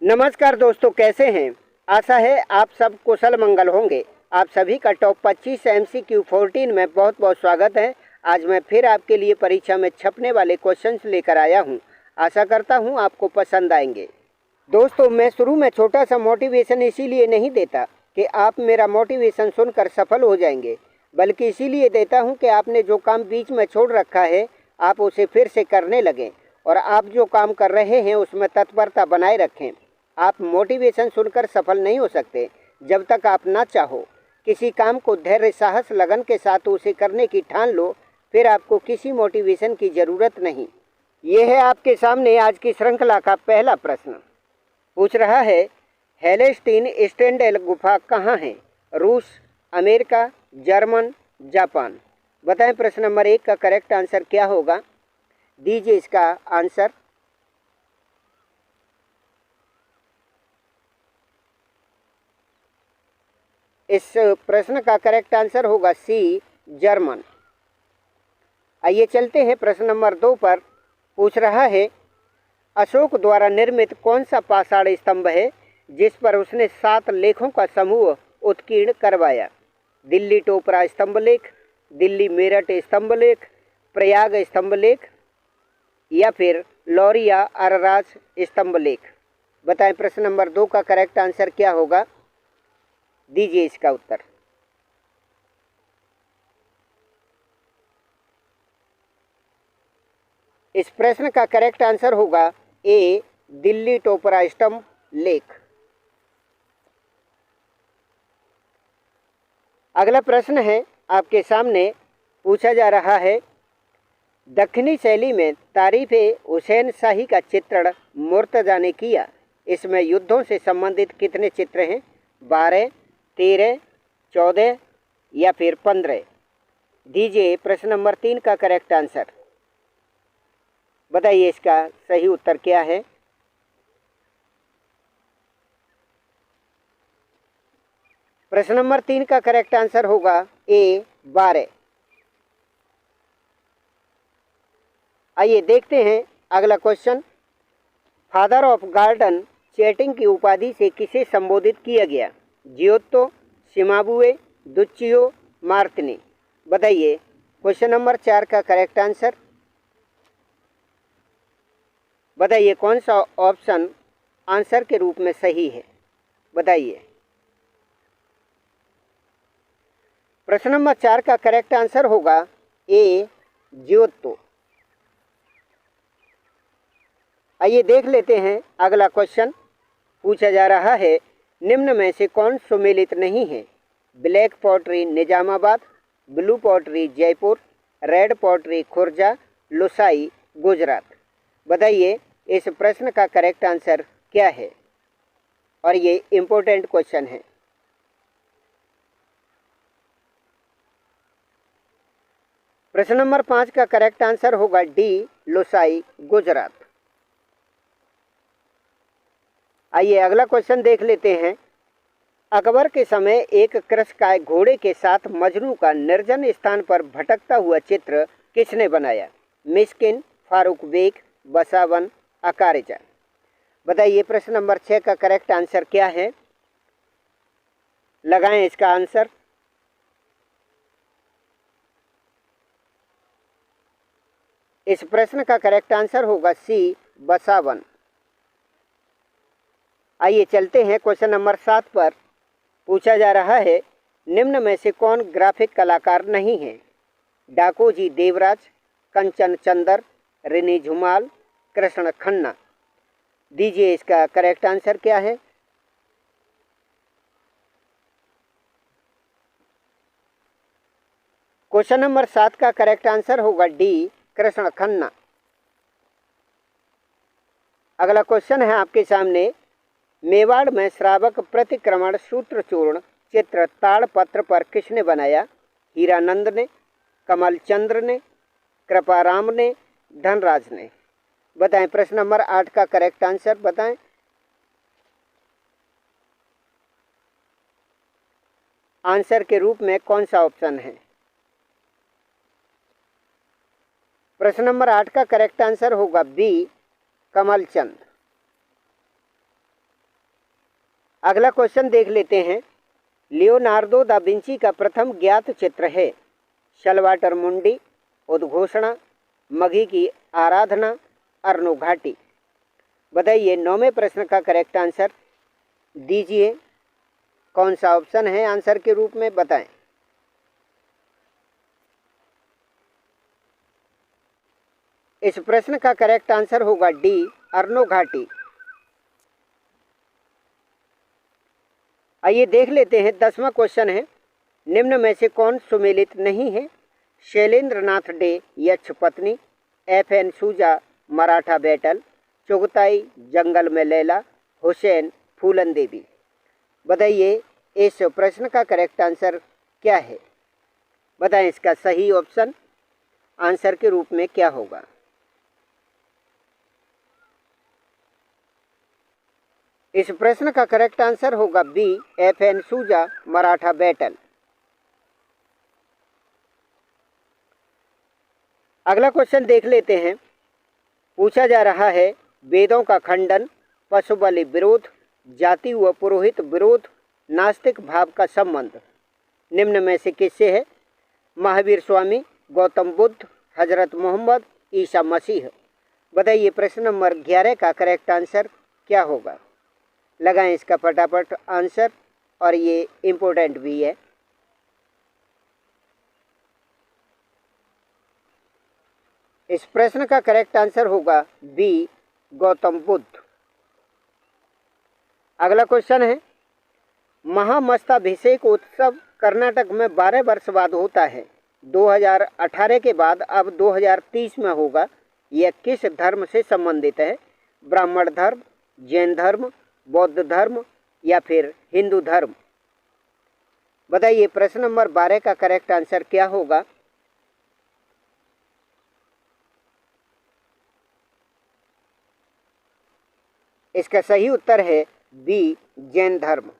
नमस्कार दोस्तों, कैसे हैं। आशा है आप सब कुशल मंगल होंगे। आप सभी का टॉप 25 MCQ 14 में बहुत बहुत स्वागत है। आज मैं फिर आपके लिए परीक्षा में छपने वाले क्वेश्चंस लेकर आया हूं। आशा करता हूं आपको पसंद आएंगे। दोस्तों, मैं शुरू में छोटा सा मोटिवेशन इसीलिए नहीं देता कि आप मेरा मोटिवेशन सुनकर सफल हो जाएंगे, बल्कि इसीलिए देता हूं कि आपने जो काम बीच में छोड़ रखा है आप उसे फिर से करने लगें, और आप जो काम कर रहे हैं उसमें तत्परता बनाए रखें। आप मोटिवेशन सुनकर सफल नहीं हो सकते जब तक आप ना चाहो। किसी काम को धैर्य, साहस, लगन के साथ उसे करने की ठान लो, फिर आपको किसी मोटिवेशन की ज़रूरत नहीं। यह है आपके सामने आज की श्रृंखला का पहला प्रश्न। पूछ रहा है, हेलेस्टीन स्टेंडेल गुफा कहाँ है? रूस, अमेरिका, जर्मन, जापान। बताएं प्रश्न नंबर 1 का करेक्ट आंसर क्या होगा। दीजिए इसका आंसर। इस प्रश्न का करेक्ट आंसर होगा सी, जर्मन। आइए चलते हैं प्रश्न नंबर 2 पर। पूछ रहा है, अशोक द्वारा निर्मित कौन सा पाषाण स्तंभ है जिस पर उसने 7 लेखों का समूह उत्कीर्ण करवाया? दिल्ली टोपरा स्तंभ लेख, दिल्ली मेरठ स्तंभ लेख, प्रयाग स्तंभ लेख, या फिर लौरिया अरराज स्तंभ लेख। बताएं प्रश्न नंबर 2 का करेक्ट आंसर क्या होगा। दीजिए इसका उत्तर। इस प्रश्न का करेक्ट आंसर होगा ए, दिल्ली टोपरा स्तंभ लेख। अगला प्रश्न है आपके सामने। पूछा जा रहा है, दक्षिणी शैली में तारीफ-ए-हुसैन शाही का चित्रण मुर्तज़ा ने किया। इसमें युद्धों से संबंधित कितने चित्र हैं? 12, 13, 14 या फिर 15। दीजिए प्रश्न नंबर 3 का करेक्ट आंसर। बताइए इसका सही उत्तर क्या है। प्रश्न नंबर 3 का करेक्ट आंसर होगा ए, 12। आइए देखते हैं अगला question. Father of garden chatting की उपाधि से किसे संबोधित किया गया? जियोत्तो, सिमाबुए, दुच्चियो, मार्तिनी। बताइए क्वेश्चन नंबर 4 का करेक्ट आंसर। बताइए कौन सा ऑप्शन आंसर के रूप में सही है। बताइए। प्रश्न नंबर 4 का करेक्ट आंसर होगा ए, जियोत्तो। आइए देख लेते हैं अगला क्वेश्चन। पूछा जा रहा है, निम्न में से कौन सुमेलित नहीं है? Black pottery Nizamabad, blue pottery Jaipur, red pottery Khurja, Lushai Gujarat. बताइए इस प्रश्न का करेक्ट आंसर क्या है, और ये इम्पोर्टेंट क्वेश्चन है। प्रश्न नंबर 5 का करेक्ट आंसर होगा डी, लुसाई गुजरात। आइए अगला क्वेश्चन देख लेते हैं। अकबर के समय एक कृषकाय घोड़े के साथ मजनू का निर्जन स्थान पर भटकता हुआ चित्र किसने बनाया? मिस्किन, फारूक बेग, बसावन, अकारिजा। बताइए प्रश्न नंबर 6 का करेक्ट आंसर क्या है। लगाएं इसका आंसर। इस प्रश्न का करेक्ट आंसर होगा सी, बसावन। आइए चलते हैं क्वेश्चन नंबर 7 पर। पूछा जा रहा है, निम्न में से कौन ग्राफिक कलाकार नहीं है? डाकोजी देवराज, कंचन चंदर, रिनी झुमाल, कृष्ण खन्ना। दीजिए इसका करेक्ट आंसर क्या है। क्वेश्चन नंबर 7 का करेक्ट आंसर होगा डी, कृष्ण खन्ना। अगला क्वेश्चन है आपके सामने। मेवाड़ में श्रावक प्रतिक्रमण सूत्रचूर्ण चित्र ताड़पत्र पर किसने बनाया? हीरानंद ने, कमल चंद्र ने, कृपाराम ने, धनराज ने। बताएं प्रश्न नंबर 8 का करेक्ट आंसर बताएं। आंसर के रूप में कौन सा ऑप्शन है? प्रश्न नंबर 8 का करेक्ट आंसर होगा बी, कमल चंद। अगला क्वेश्चन देख लेते हैं। लियोनार्दो दा विंची का प्रथम ज्ञात चित्र है। शलवाटर मुंडी, उद्घोषणा, मघी की आराधना, अर्नो घाटी। बताइए 9वें प्रश्न का करेक्ट आंसर दीजिए। कौन सा ऑप्शन है आंसर के रूप में, बताएं। इस प्रश्न का करेक्ट आंसर होगा डी, अर्नो घाटी। आइए देख लेते हैं 10वां क्वेश्चन है। निम्न में से कौन सुमेलित नहीं है? शैलेंद्र नाथ डे यक्ष पत्नी, FN सूजा मराठा बैटल, चुगताई जंगल में लैला, हुसैन फूलन देवी। बताइए इस प्रश्न का करेक्ट आंसर क्या है? बताएं इसका सही ऑप्शन आंसर के रूप में क्या होगा। इस प्रश्न का करेक्ट आंसर होगा बी, FN सूजा मराठा बैटल। अगला क्वेश्चन देख लेते हैं। पूछा जा रहा है वेदों का खंडन, पशु बलि विरोध, जाति व पुरोहित विरोध, नास्तिक भाव का संबंध निम्न में से किससे है? महावीर स्वामी, गौतम बुद्ध, हजरत मोहम्मद, ईसा मसीह। बताइए प्रश्न नंबर 11 का करेक्ट आंसर क्या होगा। लगाएं इसका फटाफट आंसर, और ये इम्पोर्टेंट भी है। इस प्रश्न का करेक्ट आंसर होगा बी, गौतम बुद्ध। अगला क्वेश्चन है। महामस्ताभिषेक उत्सव कर्नाटक में 12 वर्ष बाद होता है। 2018 के बाद अब 2030 में होगा। यह किस धर्म से संबंधित है? ब्राह्मण धर्म, जैन धर्म, बौद्ध धर्म या फिर हिंदू धर्म। बताइए प्रश्न नंबर 12 का करेक्ट आंसर क्या होगा। इसका सही उत्तर है बी, जैन धर्म।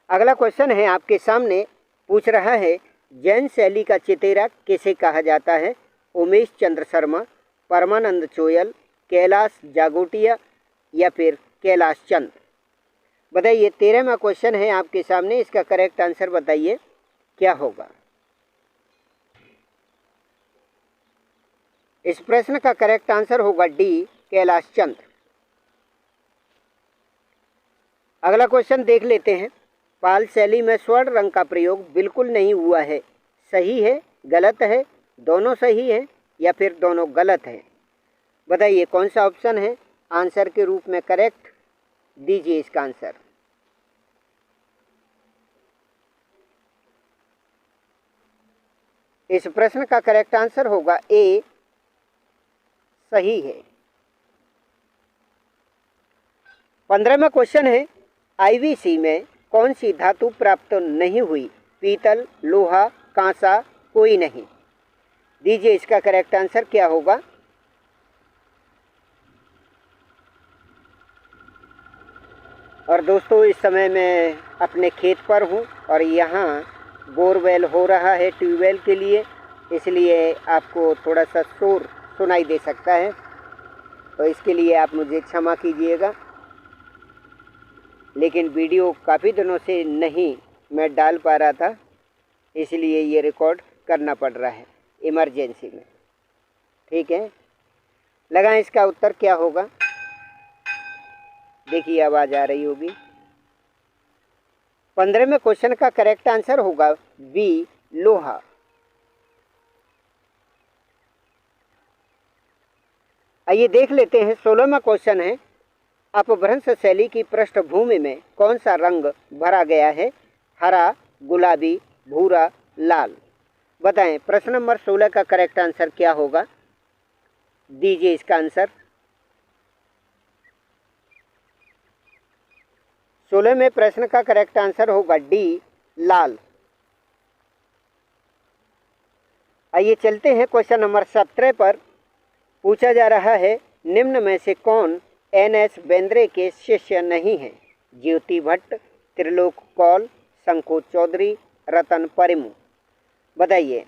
अगला क्वेश्चन है आपके सामने। पूछ रहा है जैन शैली का चितेरा किसे कहा जाता है? उमेश चंद्र शर्मा, परमानंद चोयल, कैलाश जागोटिया या फिर कैलाश चंद। बताइए 13वां क्वेश्चन है आपके सामने। इसका करेक्ट आंसर बताइए क्या होगा। इस प्रश्न का करेक्ट आंसर होगा डी, कैलाश चंद। अगला क्वेश्चन देख लेते हैं। पाल शैली में स्वर्ण रंग का प्रयोग बिल्कुल नहीं हुआ है। सही है, गलत है, दोनों सही है या फिर दोनों गलत है? बताइए कौन सा ऑप्शन है आंसर के रूप में करेक्ट, दीजिए इसका आंसर। इस प्रश्न का करेक्ट आंसर होगा ए, सही है। 15वां क्वेश्चन है। IVC में कौन सी धातु प्राप्त नहीं हुई? पीतल, लोहा, कांसा, कोई नहीं। दीजिए इसका करेक्ट आंसर क्या होगा। और दोस्तों इस समय मैं अपने खेत पर हूँ और यहाँ बोरवेल हो रहा है ट्यूबवेल के लिए, इसलिए आपको थोड़ा सा शोर सुनाई दे सकता है, तो इसके लिए आप मुझे क्षमा कीजिएगा। लेकिन वीडियो काफ़ी दिनों से नहीं मैं डाल पा रहा था, इसलिए ये रिकॉर्ड करना पड़ रहा है इमरजेंसी में। ठीक है, लगाएं इसका उत्तर क्या होगा। देखिए आवाज़ आ रही होगी। 15वें क्वेश्चन का करेक्ट आंसर होगा बी, लोहा। आइए देख लेते हैं 16वां क्वेश्चन है। अपभ्रंश शैली की पृष्ठभूमि में कौन सा रंग भरा गया है? हरा, गुलाबी, भूरा, लाल। बताएं प्रश्न नंबर 16 का करेक्ट आंसर क्या होगा। दीजिए इसका आंसर। 16वें प्रश्न का करेक्ट आंसर होगा डी, लाल। आइए चलते हैं क्वेश्चन नंबर 17 पर। पूछा जा रहा है निम्न में से कौन NS बेंद्रे के शिष्य नहीं हैं? ज्योति भट्ट, त्रिलोक कौल, शंको चौधरी, रतन परिमू। बताइए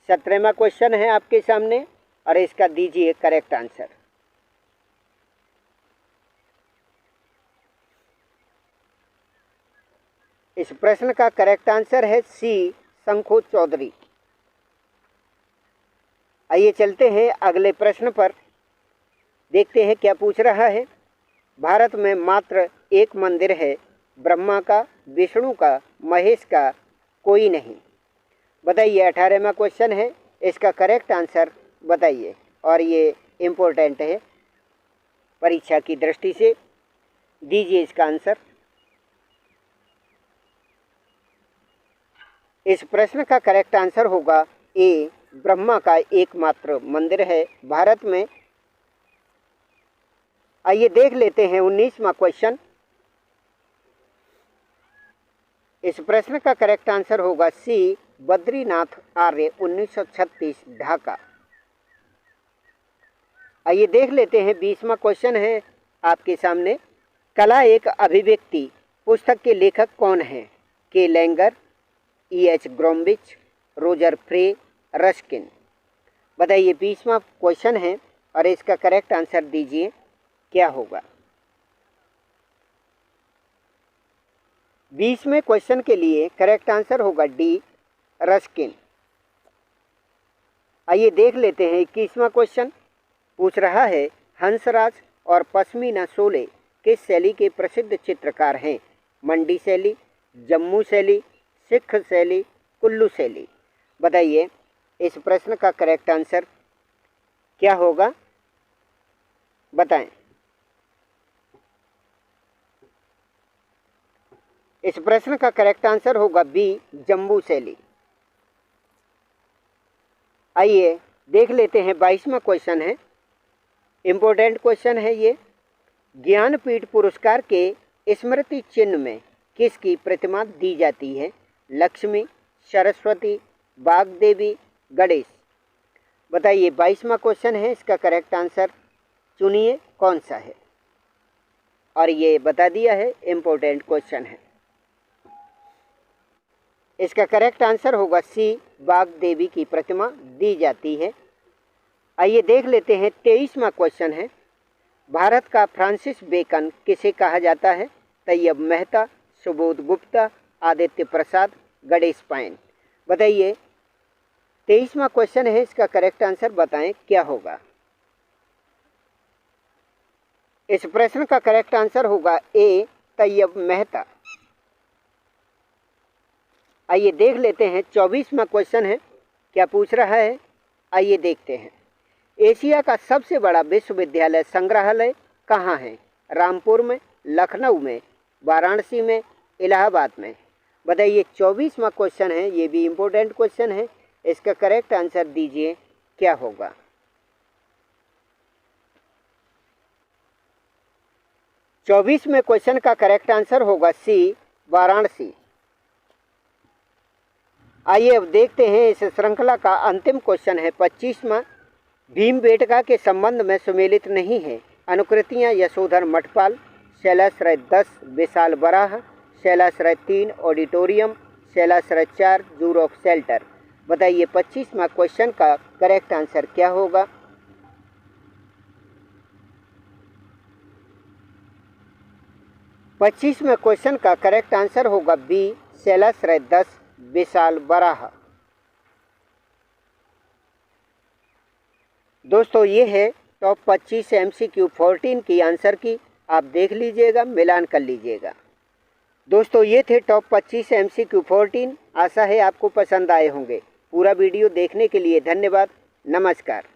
17वां क्वेश्चन है आपके सामने और इसका दीजिए करेक्ट आंसर। इस प्रश्न का करेक्ट आंसर है सी, शंखू चौधरी। आइए चलते हैं अगले प्रश्न पर, देखते हैं क्या पूछ रहा है। भारत में मात्र एक मंदिर है, ब्रह्मा का, विष्णु का, महेश का, कोई नहीं। बताइए, 18वां क्वेश्चन है, इसका करेक्ट आंसर बताइए। और ये इम्पोर्टेंट है परीक्षा की दृष्टि से, दीजिए इसका आंसर। इस प्रश्न का करेक्ट आंसर होगा ए, ब्रह्मा का एकमात्र मंदिर है भारत में। आइए देख लेते हैं 19वां क्वेश्चन। इस प्रश्न का करेक्ट आंसर होगा सी, बद्रीनाथ आर्य, 1936, ढाका। आइए देख लेते हैं 20वां क्वेश्चन है आपके सामने। कला एक अभिव्यक्ति पुस्तक के लेखक कौन हैं? के लेंगर, E.H. ग्रोम्बिच, रोजर फ्रे, रस्किन। बताइए, 20वां क्वेश्चन है और इसका करेक्ट आंसर दीजिए, क्या होगा। 20वें क्वेश्चन के लिए करेक्ट आंसर होगा डी, रस्किन। आइए देख लेते हैं 21वां क्वेश्चन। पूछ रहा है, हंसराज और पश्मीना शोले किस शैली के प्रसिद्ध चित्रकार हैं? मंडी शैली, जम्मू शैली, सिख शैली, कुल्लू शैली। बताइए, इस प्रश्न का करेक्ट आंसर क्या होगा, बताएं। इस प्रश्न का करेक्ट आंसर होगा बी, जम्मू शैली। आइए देख लेते हैं 22वां क्वेश्चन है, इम्पोर्टेंट क्वेश्चन है ये। ज्ञानपीठ पुरस्कार के स्मृति चिन्ह में किसकी प्रतिमा दी जाती है? लक्ष्मी, सरस्वती, वाग्देवी, गणेश। बताइए, 22वां क्वेश्चन है, इसका करेक्ट आंसर चुनिए कौन सा है। और ये बता दिया है, इम्पोर्टेंट क्वेश्चन है। इसका करेक्ट आंसर होगा सी, वाग्देवी की प्रतिमा दी जाती है। आइए देख लेते हैं 23वां क्वेश्चन है। भारत का फ्रांसिस बेकन किसे कहा जाता है? तैयब मेहता, सुबोध गुप्ता, आदित्य प्रसाद, गणेश पायन। बताइए, 23वां क्वेश्चन है, इसका करेक्ट आंसर बताएं, क्या होगा। इस प्रश्न का करेक्ट आंसर होगा ए, तैयब मेहता। आइए देख लेते हैं 24वां क्वेश्चन है, क्या पूछ रहा है, आइए देखते हैं। एशिया का सबसे बड़ा विश्वविद्यालय संग्रहालय कहाँ है? रामपुर में, लखनऊ में, वाराणसी में, इलाहाबाद में। बताइए, 24वां क्वेश्चन है, ये भी इम्पोर्टेंट क्वेश्चन है, इसका करेक्ट आंसर दीजिए, क्या होगा। चौबीसवें क्वेश्चन का करेक्ट आंसर होगा सी, वाराणसी। आइए अब देखते हैं इस श्रृंखला का अंतिम क्वेश्चन है 25वां। भीमबेटका के संबंध में सुमेलित नहीं है। अनुकृतियाँ यशोधर मठपाल, शैलाश्रय 10, विशाल बराह, शैलाश्रय 3, ऑडिटोरियम, शैलाश्रय 4, जूरॉक शेल्टर। बताइए, 25वां क्वेश्चन का करेक्ट आंसर क्या होगा। पच्चीसवें क्वेश्चन का करेक्ट आंसर होगा बी, शैलाश्रय 10, विशाल बराह। दोस्तों, ये है टॉप 25 MCQ 14 की आंसर की। आप देख लीजिएगा, मिलान कर लीजिएगा। दोस्तों, ये थे टॉप 25 MCQ 14। आशा है आपको पसंद आए होंगे। पूरा वीडियो देखने के लिए धन्यवाद। नमस्कार।